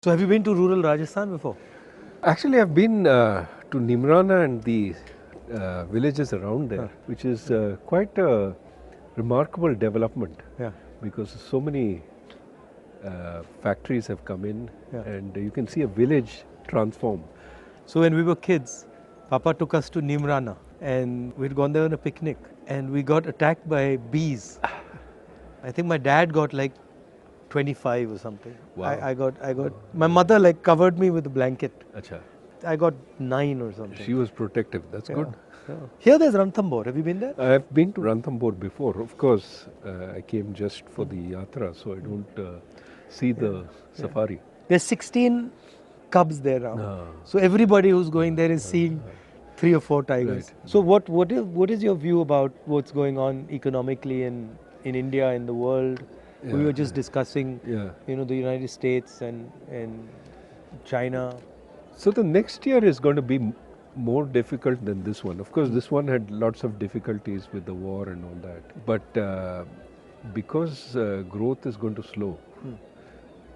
So have you been to rural Rajasthan before? Actually, I've been to Nimrana and the villages around there, which is quite a remarkable development. Yeah. Because so many factories have come in, Yeah. and you can see a village transform. So when we were kids, Papa took us to Nimrana and we'd gone there on a picnic and we got attacked by bees. I think my dad got like 25 or something. Wow. I got, my mother like covered me with a blanket. Acha. I got 9 or something. She was protective. That's good. Yeah. Here there's Ranthambore. Have you been there? I've been to Ranthambore before. Of course, I came just for the yatra, so I don't see the safari. There's 16 cubs there now. So everybody who's going there is seeing 3 or 4 tigers. Right. So what is your view about what's going on economically in India, in the world? We were just discussing, the United States and China. So the next year is going to be more difficult than this one. Of course, this one had lots of difficulties with the war and all that. But because growth is going to slow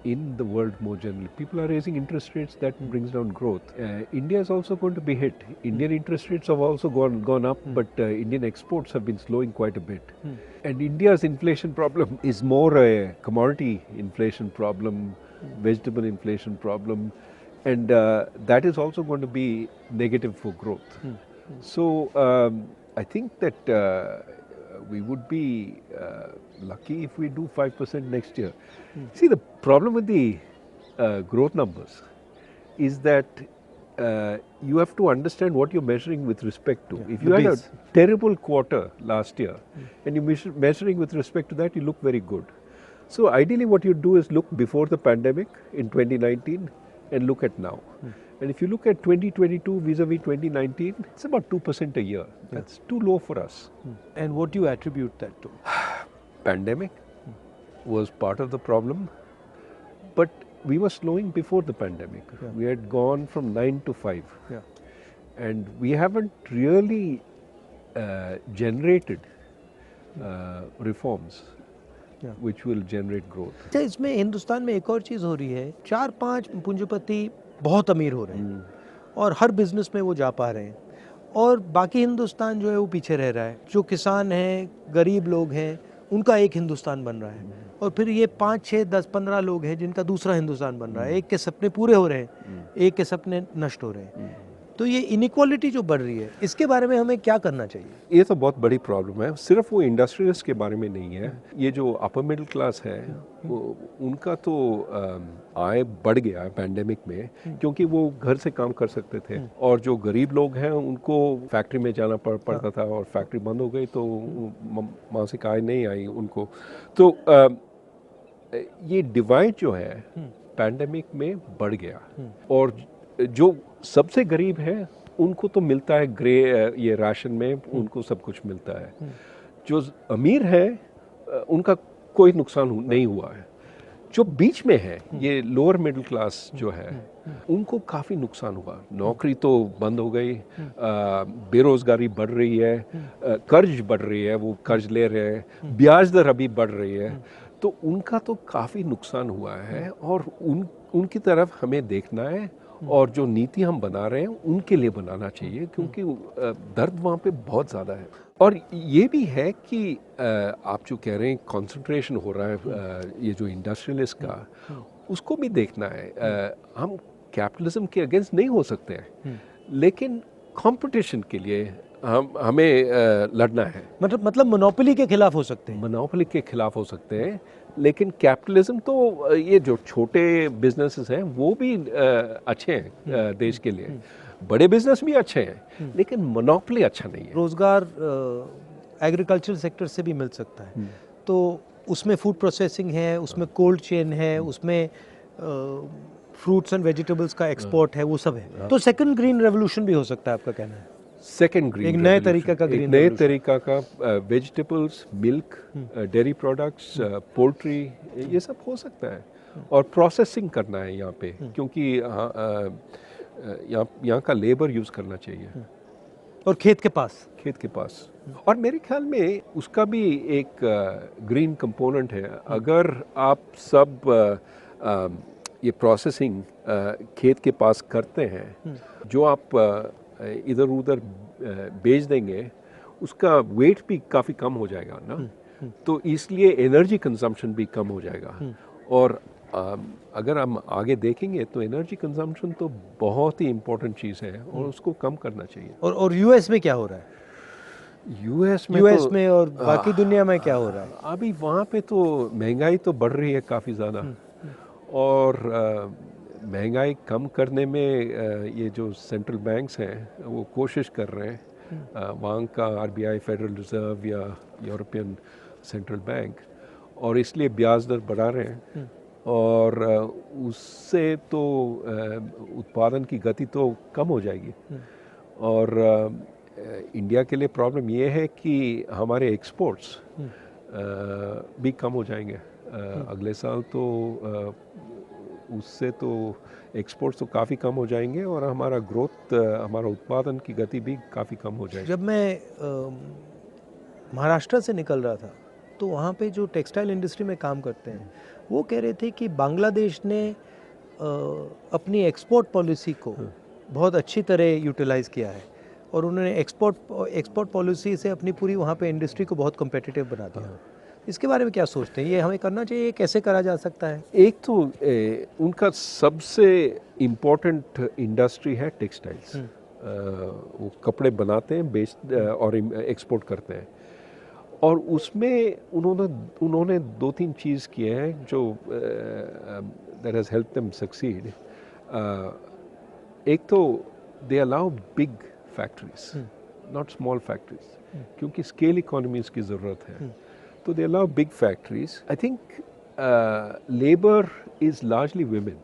in the world more generally, people are raising interest rates, that brings down growth. India is also going to be hit. Indian interest rates have also gone up, but Indian exports have been slowing quite a bit. And India's inflation problem is more a commodity inflation problem, vegetable inflation problem. And that is also going to be negative for growth. So I think that we would be lucky if we do 5% next year. See, the problem with the growth numbers is that you have to understand what you're measuring with respect to. If you had a terrible quarter last year and you're measuring with respect to that, you look very good. So ideally what you do is look before the pandemic in 2019 and look at now. And if you look at 2022 vis-a-vis 2019, it's about 2% a year. That's too low for us. And what do you attribute that to? Pandemic was part of the problem, but we were slowing before the pandemic. We had gone from 9 to 5. And we haven't really generated reforms which will generate growth. इसमें हिंदुस्तान में एक और चीज़ हो रही है, 4-5 पूंजीपति बहुत अमीर हो रहे हैं और हर बिजनेस में वो जा पा रहे हैं और बाकी हिंदुस्तान जो है वो पीछे रह रहा है. जो किसान हैं, गरीब लोग हैं, उनका एक हिंदुस्तान बन रहा है और फिर ये 5, 6, 10, 15 लोग हैं जिनका दूसरा हिंदुस्तान बन रहा है. एक के सपने पूरे हो रहे हैं, एक के सपने नष्ट हो रहे हैं. तो ये इनइक्वालिटी जो बढ़ रही है, इसके बारे में हमें क्या करना चाहिए? ये तो बहुत बड़ी प्रॉब्लम है. सिर्फ वो इंडस्ट्रियलिस्ट के बारे में नहीं है. ये जो अपर मिडिल क्लास है, उनका तो आय बढ़ गया है पैंडेमिक में, क्योंकि वो घर से काम कर सकते थे. और जो गरीब लोग हैं उनको फैक्ट्री में जाना पड़ता था और फैक्ट्री बंद हो गई तो मासिक आय नहीं आई उनको. तो ये डिवाइड जो है पैंडेमिक में बढ़ गया. और जो सबसे गरीब है उनको तो मिलता है ये राशन में, उनको सब कुछ मिलता है. जो अमीर है उनका कोई नुकसान नहीं हुआ है. जो बीच में है, ये लोअर मिडिल क्लास जो है, उनको काफ़ी नुकसान हुआ. नौकरी तो बंद हो गई, बेरोजगारी बढ़ रही है, कर्ज बढ़ रही है, वो कर्ज ले रहे हैं, ब्याज दर अभी बढ़ रही है. तो उनका तो काफ़ी नुकसान हुआ है और उनकी तरफ हमें देखना है. और जो नीति हम बना रहे हैं उनके लिए बनाना चाहिए, क्योंकि दर्द वहाँ पे बहुत ज़्यादा है. और ये भी है कि आप जो कह रहे हैं कंसंट्रेशन हो रहा है, ये जो इंडस्ट्रियलिस्ट का, उसको भी देखना है. हम कैपिटलिज्म के अगेंस्ट नहीं हो सकते हैं, लेकिन कंपटीशन के लिए हमें लड़ना है. मतलब मोनोपोली के खिलाफ हो सकते हैं. मोनोपोली के खिलाफ हो सकते हैं, लेकिन कैपिटलिज्म तो ये जो छोटे बिजनेसेस हैं वो भी अच्छे हैं देश के लिए. बड़े बिजनेस भी अच्छे हैं, लेकिन मोनोपोली अच्छा नहीं है. रोजगार एग्रीकल्चर सेक्टर से भी मिल सकता है. तो उसमें फूड प्रोसेसिंग है, उसमें कोल्ड चेन है, उसमें फ्रूट्स एंड वेजिटेबल्स का एक्सपोर्ट है, वो सब है. तो सेकंड ग्रीन रेवोल्यूशन भी हो सकता है, आपका कहना है? सेकेंड ग्रीन, एक नए तरीका का ग्रीन, नए तरीका का vegetables, milk, dairy products, poultry, ये सब हो सकता है. और प्रोसेसिंग करना है यहाँ पे, क्योंकि यहाँ का लेबर यूज़ करना चाहिए. और खेत के पास. और मेरे ख्याल में उसका भी एक ग्रीन कंपोनेंट है. अगर आप सब ये प्रोसेसिंग खेत के पास करते हैं, जो आप इधर उधर बेच देंगे उसका वेट भी काफ़ी कम हो जाएगा ना, तो इसलिए एनर्जी कंजम्पशन भी कम हो जाएगा। और अगर हम आगे देखेंगे तो एनर्जी कंजम्पशन तो बहुत ही इम्पोर्टेंट चीज़ है और उसको कम करना चाहिए। और यूएस में क्या हो रहा है? यूएस में और बाकी दुनिया में क्या हो रहा है? अभी वहाँ पे तो महंगाई तो बढ़ रही है काफ़ी ज़्यादा, और महंगाई कम करने में ये जो सेंट्रल बैंक्स हैं वो कोशिश कर रहे हैं, वहाँ का आरबीआई, फेडरल रिजर्व या यूरोपियन सेंट्रल बैंक, और इसलिए ब्याज दर बढ़ा रहे हैं, और उससे तो उत्पादन की गति तो कम हो जाएगी। और इंडिया के लिए प्रॉब्लम ये है कि हमारे एक्सपोर्ट्स भी कम हो जाएंगे अगले साल, तो उससे तो एक्सपोर्ट्स तो काफ़ी कम हो जाएंगे और हमारा ग्रोथ, हमारा उत्पादन की गति भी काफ़ी कम हो जाएगी। जब मैं महाराष्ट्र से निकल रहा था तो वहाँ पे जो टेक्सटाइल इंडस्ट्री में काम करते हैं वो कह रहे थे कि बांग्लादेश ने अपनी एक्सपोर्ट पॉलिसी को बहुत अच्छी तरह यूटिलाइज़ किया है और उन्होंने एक्सपोर्ट पॉलिसी से अपनी पूरी वहाँ पे इंडस्ट्री को बहुत कम्पिटिटिव बना दिया। इसके बारे में क्या सोचते हैं? ये हमें करना चाहिए, कैसे करा जा सकता है? एक तो उनका सबसे इम्पोर्टेंट इंडस्ट्री है टेक्सटाइल्स, वो कपड़े बनाते हैं, बेच और एक्सपोर्ट करते हैं, और उसमें उन्होंने 2-3 चीज़ किए हैं जो that has help them succeed. एक तो they allow big factories, not small factories, क्योंकि स्केल इकोनॉमीज की ज़रूरत है, तो they allow big factories. I think labor is largely women,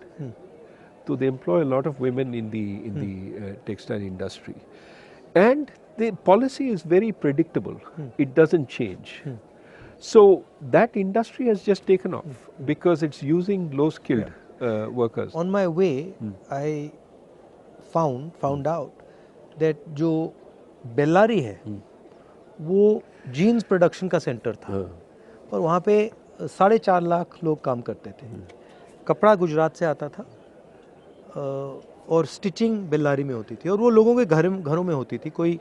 so they employ a lot of women in the textile industry, and the policy is very predictable. It doesn't change. So that industry has just taken off because it's using low-skilled workers. On my way, I found out that जो बेल्लारी है वो jeans production का centre था, और वहाँ पे 4.5 लाख लोग काम करते थे। कपड़ा गुजरात से आता था और स्टिचिंग बेल्लारी में होती थी, और वो लोगों के घरों में होती थी। कोई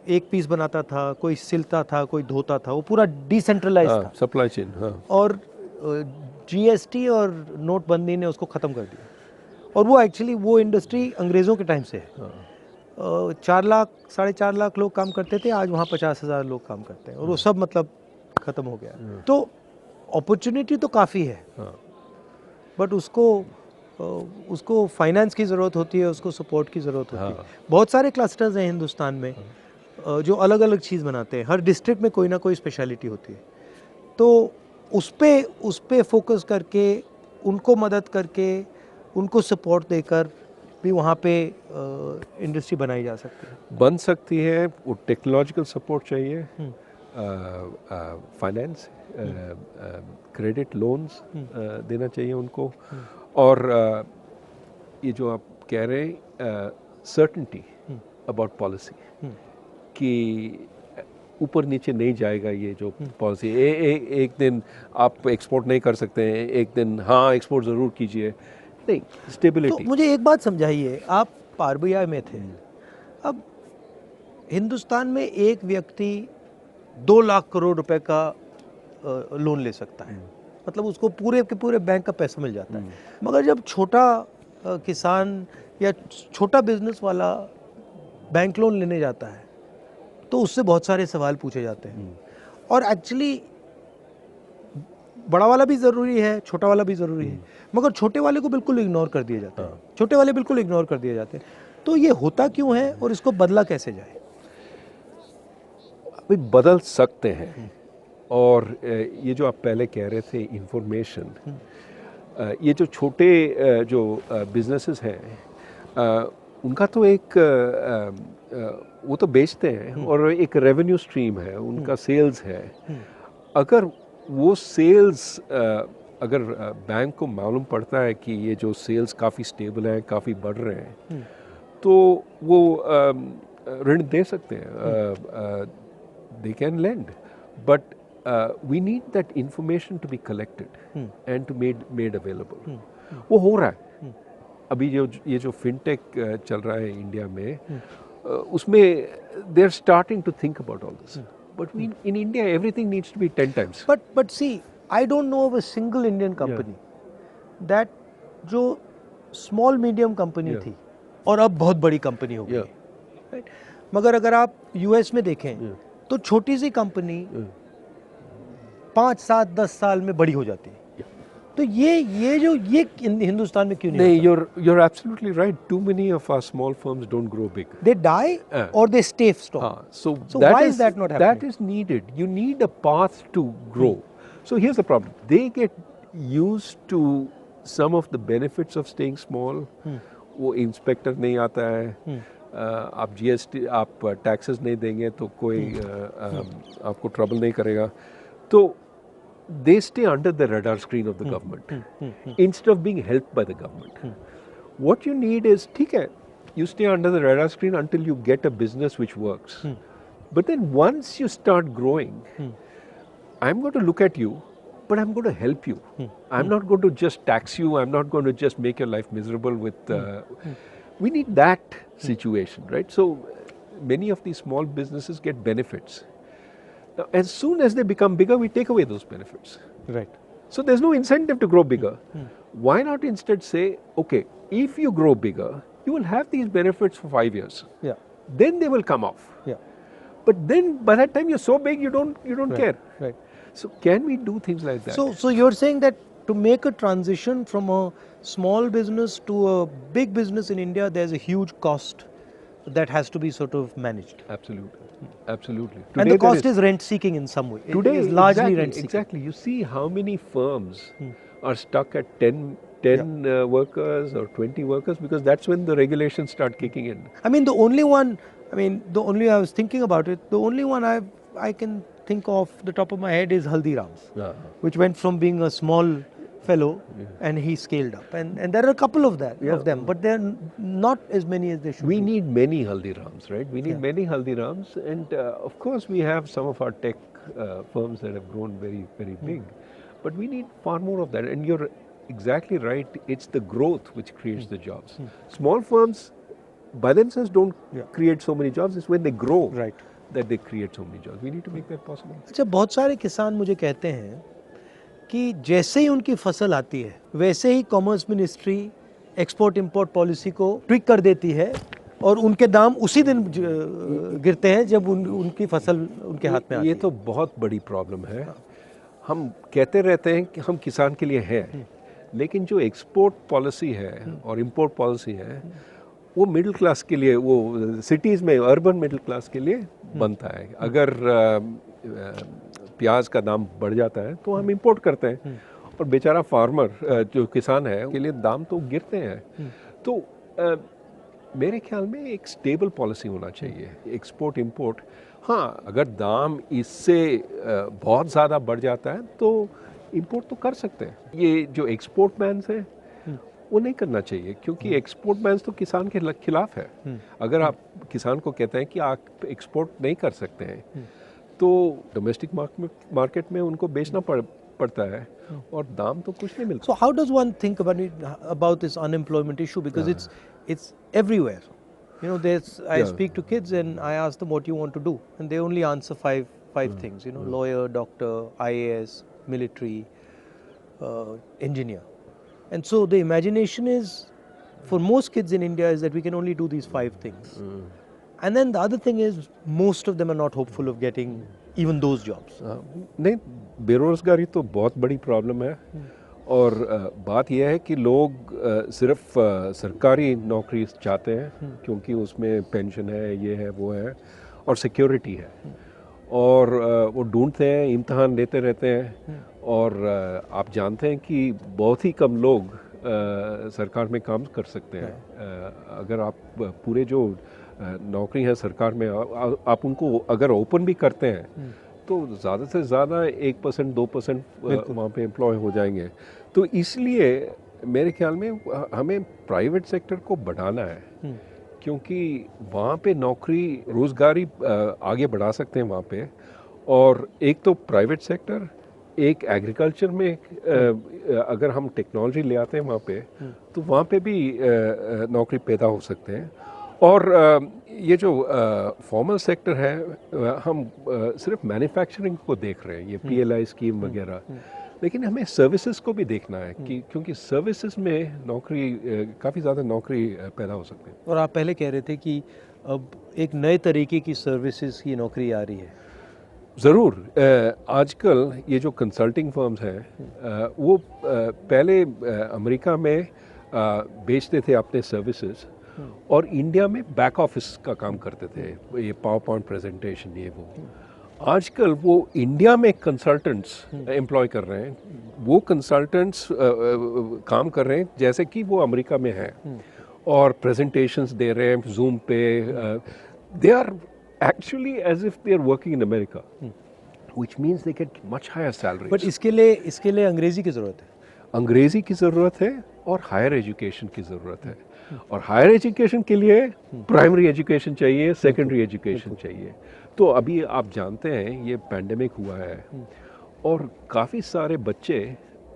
एक पीस बनाता था, कोई सिलता था, कोई धोता था, वो पूरा डिसेंट्रलाइज था सप्लाई चेन। और जीएसटी और नोटबंदी ने उसको ख़त्म कर दिया, और वो एक्चुअली वो इंडस्ट्री अंग्रेज़ों के टाइम से है। 4.5 लाख लोग काम करते थे, आज वहाँ 50,000 लोग काम करते हैं, और वो सब मतलब ख़त्म हो गया। तो अपॉर्चुनिटी तो काफ़ी है, बट उसको फाइनेंस की ज़रूरत होती है, उसको सपोर्ट की ज़रूरत होती है। बहुत सारे क्लस्टर्स हैं हिंदुस्तान में जो अलग अलग चीज़ बनाते हैं, हर डिस्ट्रिक्ट में कोई ना कोई स्पेशलिटी होती है, तो उस पे फोकस करके, उनको मदद करके, उनको सपोर्ट देकर भी वहाँ पे इंडस्ट्री बनाई जा सकती है, बन सकती है। वो टेक्नोलॉजिकल सपोर्ट चाहिए, फाइनेंस, क्रेडिट लोन्स देना चाहिए उनको, और ये जो आप कह रहे हैं सर्टेनिटी अबाउट पॉलिसी, कि ऊपर नीचे नहीं जाएगा ये जो पॉलिसी, एक दिन आप एक्सपोर्ट नहीं कर सकते हैं, एक दिन हाँ एक्सपोर्ट ज़रूर कीजिए, नहीं, स्टेबिलिटी। तो मुझे एक बात समझाइए, आप आरबीआई में थे, अब हिंदुस्तान में एक व्यक्ति 2 लाख करोड़ रुपए का लोन ले सकता है, मतलब उसको पूरे के पूरे बैंक का पैसा मिल जाता है, मगर जब छोटा किसान या छोटा बिजनेस वाला बैंक लोन लेने जाता है तो उससे बहुत सारे सवाल पूछे जाते हैं, और एक्चुअली बड़ा वाला भी ज़रूरी है, छोटा वाला भी ज़रूरी है, मगर छोटे वाले को बिल्कुल इग्नोर कर दिया जाता है, छोटे वाले बिल्कुल इग्नोर कर दिए जाते हैं। तो ये होता क्यों है और इसको बदला कैसे जाए? अभी बदल सकते हैं, और ये जो आप पहले कह रहे थे इंफॉर्मेशन, ये जो छोटे जो बिजनेसेस हैं उनका तो एक वो तो बेचते हैं और एक रेवेन्यू स्ट्रीम है, उनका सेल्स है। अगर वो सेल्स अगर बैंक को मालूम पड़ता है कि ये जो सेल्स काफ़ी स्टेबल हैं, काफ़ी बढ़ रहे हैं, तो वो ऋण दे सकते हैं, they can lend, but we need that information to be collected and to made available. वो हो रहा है. अभी ये जो फिनटेक चल रहा है इंडिया में, उसमें they are starting to think about all this. But in India everything needs to be 10 times. But see, I don't know of a single Indian company that जो small medium company थी और अब बहुत बड़ी company हो गई. Right? मगर अगर आप यूएस में देखें तो छोटी सी कंपनी 5, 7, 10 साल में बड़ी हो जाती है. तो ये हिंदुस्तान में क्यों नहीं होता? You're absolutely right. Too many of our small firms don't grow big. They die or they stay strong. So why is that not happening? That is needed. You need a path to grow. So here's the problem. They get used to some of the benefits of staying small. वो inspector नहीं आता है, आप GST, आप taxes नहीं देंगे तो कोई आपको ट्रबल नहीं करेगा. तो they stay under the radar screen of the government instead of being helped by the government. What you need is, ठीक है, you stay under the radar screen until you get a business which works. But then once you start growing, I'm going to look at you, but I'm going to help you. I'm not going to just tax you. I'm not going to just make your life miserable with... We need that situation, right? So many of these small businesses get benefits. Now, as soon as they become bigger, we take away those benefits. Right. So there's no incentive to grow bigger. Why not instead say, okay, if you grow bigger, you will have these benefits for 5 years. Yeah. Then they will come off. Yeah. But then by that time you're so big, you don't care. Right. So can we do things like that? So you're saying that to make a transition from a small business to a big business in India, there's a huge cost that has to be sort of managed. Absolutely. Absolutely. Today and the cost is rent seeking in some way. Today is largely rent seeking. Exactly. You see how many firms are stuck at 10 workers or 20 workers, because that's when the regulations start kicking in. I was thinking about it, the only one I can think of the top of my head is Haldiram's, which went from being a small fellow and he scaled up. And there are a couple of them, but they're not as many as they should be. We need many Haldirams, right? We need many Haldirams, and of course we have some of our tech firms that have grown very, very big. But we need far more of that. And you're exactly right, it's the growth which creates the jobs. Small firms by themselves don't create so many jobs. It's when they grow that they create so many jobs. We need to make that possible. अच्छा, बहुत सारे किसान मुझे कहते हैं कि जैसे ही उनकी फसल आती है वैसे ही commerce ministry export import policy को ट्विक कर देती है और उनके दाम उसी दिन गिरते हैं जब उनकी फसल उनके हाथ में आती है. ये तो बहुत बड़ी प्रॉब्लम है. हम कहते रहते हैं कि हम किसान के लिए हैं, लेकिन जो एक्सपोर्ट पॉलिसी है और इंपोर्ट पॉलिसी है वो मिडिल क्लास के लिए, वो सिटीज़ में अर्बन मिडिल क्लास के लिए बनता है. अगर प्याज का दाम बढ़ जाता है तो हम इंपोर्ट करते हैं और बेचारा फार्मर जो किसान है के लिए दाम तो गिरते हैं. तो मेरे ख्याल में एक स्टेबल पॉलिसी होना चाहिए एक्सपोर्ट इंपोर्ट. हाँ, अगर दाम इससे बहुत ज़्यादा बढ़ जाता है तो इंपोर्ट तो कर सकते हैं. ये जो एक्सपोर्ट बैन्स हैं वो नहीं करना चाहिए, क्योंकि एक्सपोर्ट बैन्स तो किसान के खिलाफ है. अगर आप किसान को कहते हैं कि आप एक्सपोर्ट नहीं कर सकते हैं तो डोमेस्टिक मार्केट में उनको बेचना पड़ता है और दाम तो कुछ नहीं मिलता. So how does one think about this unemployment issue, because it's everywhere. You know, I speak to kids and I ask them what you want to do, and they only answer five things. You know, lawyer, doctor, IAS, military, engineer. And so the imagination is, for most kids in India, is that we can only do these 5 things. And then the other thing is, most of them are not hopeful of getting even those jobs. नहीं, बेरोजगारी तो बहुत बड़ी problem है. और बात यह है कि लोग सिर्फ सरकारी नौकरी चाहते हैं क्योंकि उसमें पेंशन है, ये है, वो है और सिक्योरिटी है. और वो ढूंढते हैं, इम्तहान देते रहते हैं. और आप जानते हैं कि बहुत ही कम लोग सरकार में काम कर सकते हैं. अगर आप पूरे जो नौकरी है सरकार में आप उनको अगर ओपन भी करते हैं तो ज़्यादा से ज़्यादा 1%, 2% वहाँ पे एम्प्लॉय हो जाएंगे. तो इसलिए मेरे ख्याल में हमें प्राइवेट सेक्टर को बढ़ाना है, क्योंकि वहाँ पे नौकरी रोज़गारी आगे बढ़ा सकते हैं वहाँ पे. और एक तो प्राइवेट सेक्टर, एक एग्रीकल्चर में अगर हम टेक्नोलॉजी ले आते हैं वहाँ पे तो वहाँ पे भी नौकरी पैदा हो सकते हैं। और ये जो फॉर्मल सेक्टर है हम सिर्फ मैन्युफैक्चरिंग को देख रहे हैं, ये PLI स्कीम वगैरह, लेकिन हमें सर्विसेज को भी देखना है कि क्योंकि सर्विसेज में नौकरी काफ़ी ज़्यादा नौकरी पैदा हो सकती है। और आप पहले कह रहे थे कि अब एक नए तरीके की सर्विसेज की नौकरी आ रही है। ज़रूर, आजकल ये जो कंसल्टिंग फर्म्स हैं वो पहले अमेरिका में बेचते थे अपने सर्विसेज और इंडिया में बैक ऑफिस का काम करते थे, ये पावर पॉइंट प्रेजेंटेशन ये वो। आजकल वो इंडिया में कंसल्टेंट्स एम्प्लॉय कर रहे हैं, वो कंसल्टेंट्स काम कर रहे हैं जैसे कि वो अमेरिका में हैं और प्रेजेंटेशंस दे रहे हैं जूम पे। They are actually as if they are working in America, which means they get much higher salaries. But इसके लिए अंग्रेजी की ज़रूरत है। अंग्रेजी की ज़रूरत है और हायर एजुकेशन की ज़रूरत है, और हायर एजुकेशन के लिए प्राइमरी एजुकेशन चाहिए, सेकेंडरी एजुकेशन चाहिए। तो अभी आप जानते हैं ये पैंडेमिक हुआ है और काफ़ी सारे बच्चे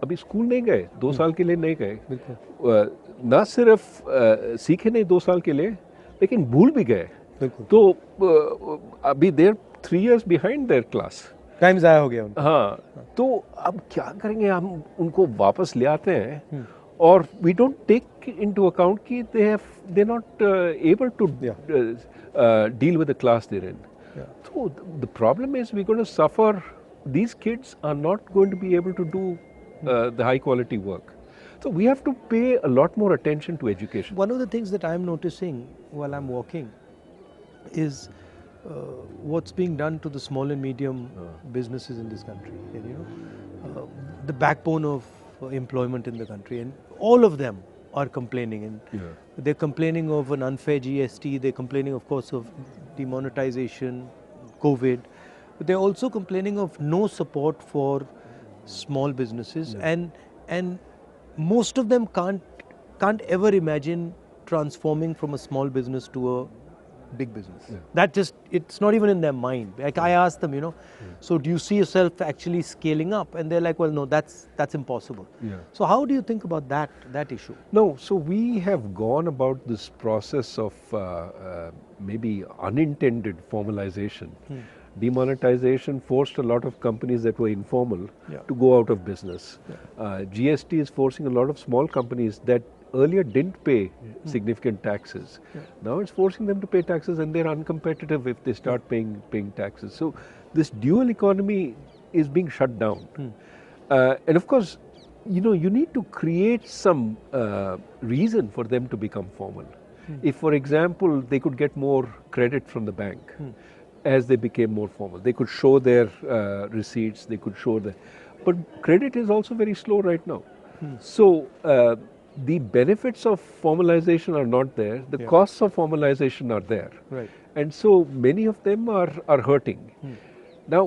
अभी स्कूल नहीं गए, 2 साल के लिए नहीं गए, ना सिर्फ सीखे नहीं 2 साल के लिए, लेकिन भूल भी गए। तो अभी देर 3 years behind there class, time ज़ाया हो गया उनका। हाँ, तो अब क्या करेंगे, हम उनको वापस ले आते हैं और we don't take into account कि they not able to deal with the class there in. So the problem is we're going to suffer. These kids are not going to be able to do the high quality work. So we have to pay a lot more attention to education. One of the things that I'm noticing while I'm walking is what's being done to the small and medium businesses in this country. And, you know, the backbone of employment in the country, and all of them are complaining, and they're complaining of an unfair GST. They're complaining, of course, of demonetization, COVID, but they're also complaining of no support for small businesses, and most of them can't ever imagine transforming from a small business to a big business. That just, it's not even in their mind. Like I asked them, you know, so do you see yourself actually scaling up? And they're like, well, no, that's impossible. So how do you think about that issue? No, so we have gone about this process of maybe unintended formalization. Demonetization forced a lot of companies that were informal to go out of business. GST is forcing a lot of small companies that earlier didn't pay significant taxes. Now it's forcing them to pay taxes, and they're uncompetitive if they start paying taxes. So this dual economy is being shut down. And of course, you know, you need to create some reason for them to become formal. If, for example, they could get more credit from the bank as they became more formal, they could show their receipts, they could show but credit is also very slow right now. So the benefits of formalization are not there, the costs of formalization are there. Right. And so many of them are hurting. Now,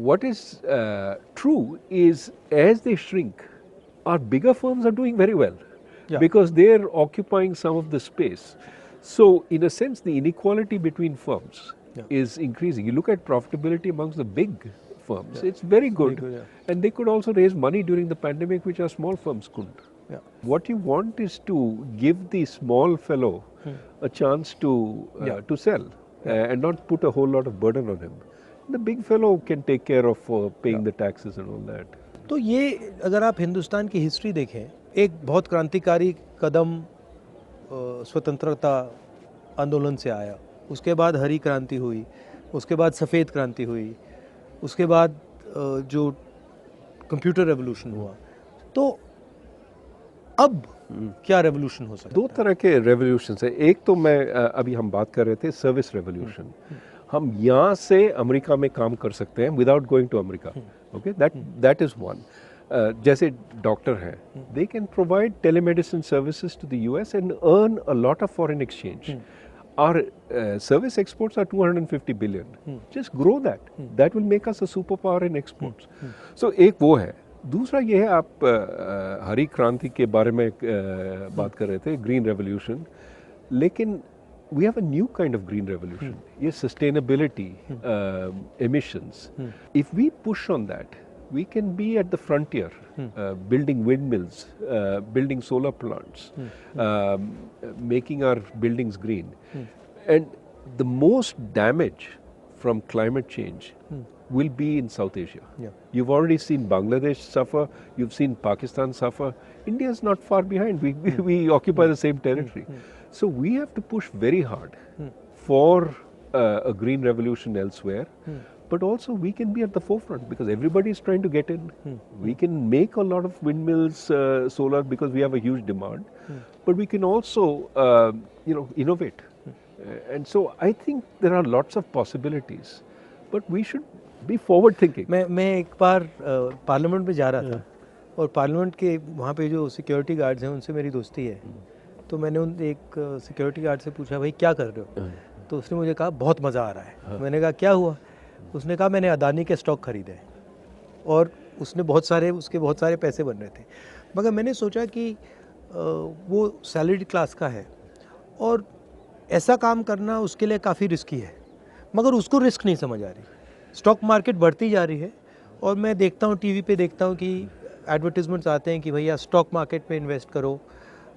what is true is as they shrink, our bigger firms are doing very well because they're occupying some of the space. So in a sense, the inequality between firms is increasing. You look at profitability amongst the big firms, it's very good. And they could also raise money during the pandemic, which our small firms couldn't. What you want is to give the small fellow a chance to sell and not put a whole lot of burden on him. The big fellow can take care of paying the taxes and all that. तो ये अगर आप हिंदुस्तान की history देखें, एक बहुत क्रांतिकारी कदम स्वतंत्रता आंदोलन से आया, उसके बाद हरी क्रांति हुई, उसके बाद सफ़ेद क्रांति हुई, उसके बाद जो कंप्यूटर रेवोल्यूशन हुआ, तो अब क्या रेवोल्यूशन हो सकता है? 2 तरह के रेवोल्यूशंस है। एक तो मैं अभी हम बात कर रहे थे सर्विस रेवोल्यूशन। हम यहाँ से अमेरिका में काम कर सकते हैं without going to America. Okay, that is one. जैसे डॉक्टर हैं, they can provide telemedicine services to the US and earn a lot of foreign exchange. Our service exports are 250 billion. Just grow that. That will make us a superpower in exports. So एक वो है। दूसरा ये है, आप हरी क्रांति के बारे में बात कर रहे थे, ग्रीन रेवोल्यूशन, लेकिन we have a new kind of green revolution. Yes, sustainability, emissions. If we push on that, we can be at the frontier, building windmills, building solar plants, making our buildings green. And the most damage from climate change will be in South Asia. You've already seen Bangladesh suffer, you've seen Pakistan suffer. India is not far behind. We occupy the same territory. So we have to push very hard for a green revolution elsewhere. But also we can be at the forefront because everybody is trying to get in. We can make a lot of windmills, solar, because we have a huge demand. But we can also, innovate. And so I think there are lots of possibilities. But we should be forward thinking. मैं एक बार parliament में जा रहा था और parliament के वहाँ पे जो सिक्योरिटी गार्ड्स हैं उनसे मेरी दोस्ती है. तो मैंने उन एक सिक्योरिटी गार्ड से पूछा, भाई क्या कर रहे हो? तो उसने मुझे कहा बहुत मज़ा आ रहा है. मैंने कहा क्या हुआ? उसने कहा मैंने अदानी के स्टॉक खरीदे हैं और उसके बहुत सारे पैसे बन रहे थे. मगर मैंने सोचा कि वो सैलरीड क्लास का है और ऐसा काम करना उसके लिए काफ़ी रिस्की है, मगर उसको रिस्क नहीं समझ आ रही. स्टॉक मार्केट बढ़ती जा रही है और मैं देखता हूँ, टीवी पे देखता हूँ कि एडवर्टीजमेंट्स आते हैं कि भैया स्टॉक मार्केट में इन्वेस्ट करो.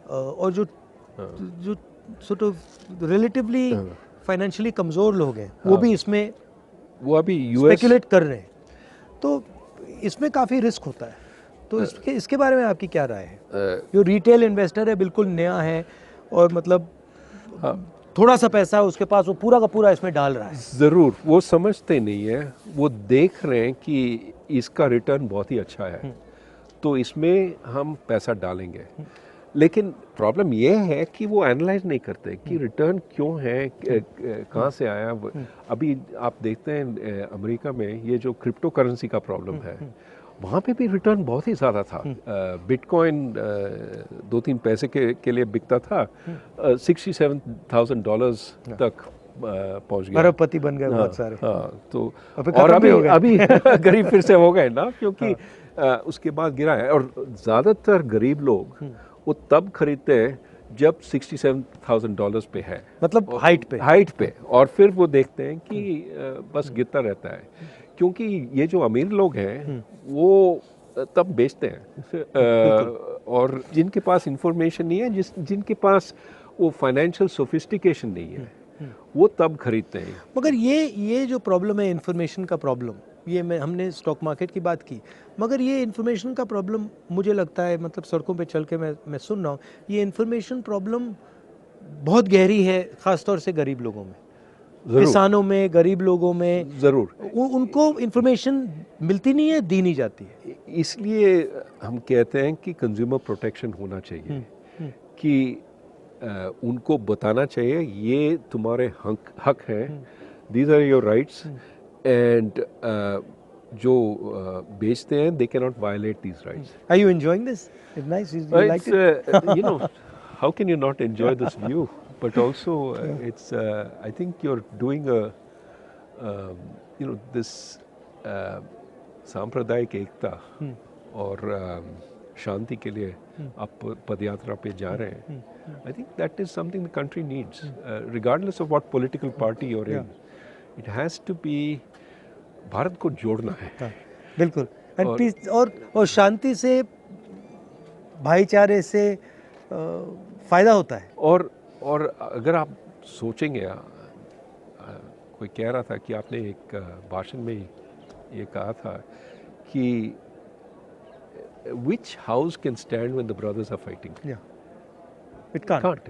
और जो सॉर्ट ऑफ रिलेटिवली फाइनेंशियली कमज़ोर लोग हैं वो भी इसमें वो अभी स्पेकुलेट कर रहे हैं. तो इसमें काफ़ी रिस्क होता है. तो इसके बारे में आपकी क्या राय है? जो रिटेल इन्वेस्टर है, बिल्कुल नया है और मतलब थोड़ा सा पैसा है उसके पास, वो पूरा का पूरा इसमें डाल रहा है. ज़रूर, वो समझते नहीं है. वो देख रहे हैं कि इसका रिटर्न बहुत ही अच्छा है तो इसमें हम पैसा डालेंगे. लेकिन प्रॉब्लम ये है कि वो एनालाइज नहीं करते कि रिटर्न क्यों है, कहाँ से आया. अभी आप देखते हैं अमेरिका में ये जो क्रिप्टो करेंसी का प्रॉब्लम है, वहाँ पे भी रिटर्न बहुत ही ज़्यादा था. बिटकॉइन 2-3 पैसे के लिए बिकता था, $67,000 तक पहुँच गया. अरबपति बन गए बहुत सारे. तो और अभी गरीब फिर से हो गए ना, क्योंकि उसके बाद गिरा है. और ज़्यादातर गरीब लोग वो तब खरीदते हैं जब $67,000 पे है, मतलब हाइट पे, और फिर वो देखते हैं कि बस गिरता रहता है. क्योंकि ये जो अमीर लोग हैं वो तब बेचते हैं और जिनके पास इंफॉर्मेशन नहीं है, जिनके पास वो फाइनेंशियल सोफिस्टिकेशन नहीं है, वो तब खरीदते हैं. मगर ये जो प्रॉब्लम है, इंफॉर्मेशन का प्रॉब्लम, ये हमने स्टॉक मार्केट की बात की, मगर ये इन्फॉर्मेशन का प्रॉब्लम मुझे लगता है, मतलब सड़कों पे चल के मैं सुन रहा हूँ, ये इन्फॉर्मेशन प्रॉब्लम बहुत गहरी है, ख़ासतौर से गरीब लोगों में, किसानों में, गरीब लोगों में. ज़रूर उनको इन्फॉर्मेशन मिलती नहीं है, दी नहीं जाती है. इसलिए हम कहते हैं कि कंज्यूमर प्रोटेक्शन होना चाहिए, कि उनको बताना चाहिए ये तुम्हारे हक हैं, these are your rights, and जो बेचते हैं they cannot violate these rights. Are you enjoying this? It's nice. You liked it? How can you not enjoy this view? But also, it's I think you're doing this सांप्रदायिक एकता और शांति के लिए आप पदयात्रा पे जा रहे हैं. I think that is something the country needs, regardless of what political party you're in. It has to be, Bharat को जोड़ना है. बिल्कुल. और शांति से, भाईचारे से फायदा होता है. और अगर आप सोचेंगे, कोई कह रहा था कि आपने एक भाषण में ये कहा था कि which house can stand when the brothers are fighting? Yeah, it can't.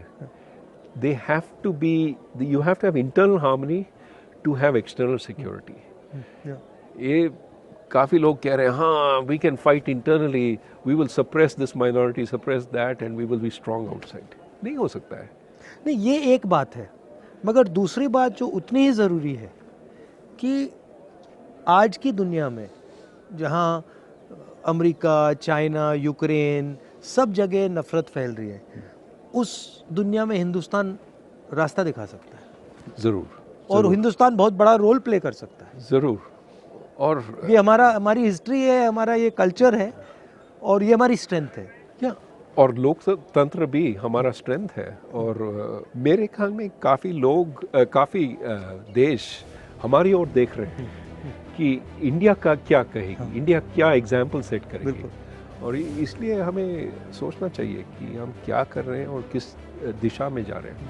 They have to be. You have to have internal harmony to have external security. ये काफ़ी लोग कह रहे हैं, हाँ, we can fight internally, we will suppress this minority, suppress that, and we will be strong outside. नहीं हो सकता है. नहीं, ये एक बात है, मगर दूसरी बात जो उतनी ही ज़रूरी है कि आज की दुनिया में जहाँ अमेरिका, चाइना, यूक्रेन, सब जगह नफ़रत फैल रही है, उस दुनिया में हिंदुस्तान रास्ता दिखा सकता है. ज़रूर. और हिंदुस्तान बहुत बड़ा रोल प्ले कर सकता है. ज़रूर. और ये हमारी हिस्ट्री है, हमारा ये कल्चर है और ये हमारी स्ट्रेंथ है. क्या और लोकतंत्र भी हमारा स्ट्रेंथ है। और मेरे ख्याल में काफ़ी लोग काफ़ी देश हमारी ओर देख रहे हैं कि इंडिया का क्या कहेगी, इंडिया क्या एग्जाम्पल सेट करेगी। और इसलिए हमें सोचना चाहिए कि हम क्या कर रहे हैं और किस दिशा में जा रहे हैं।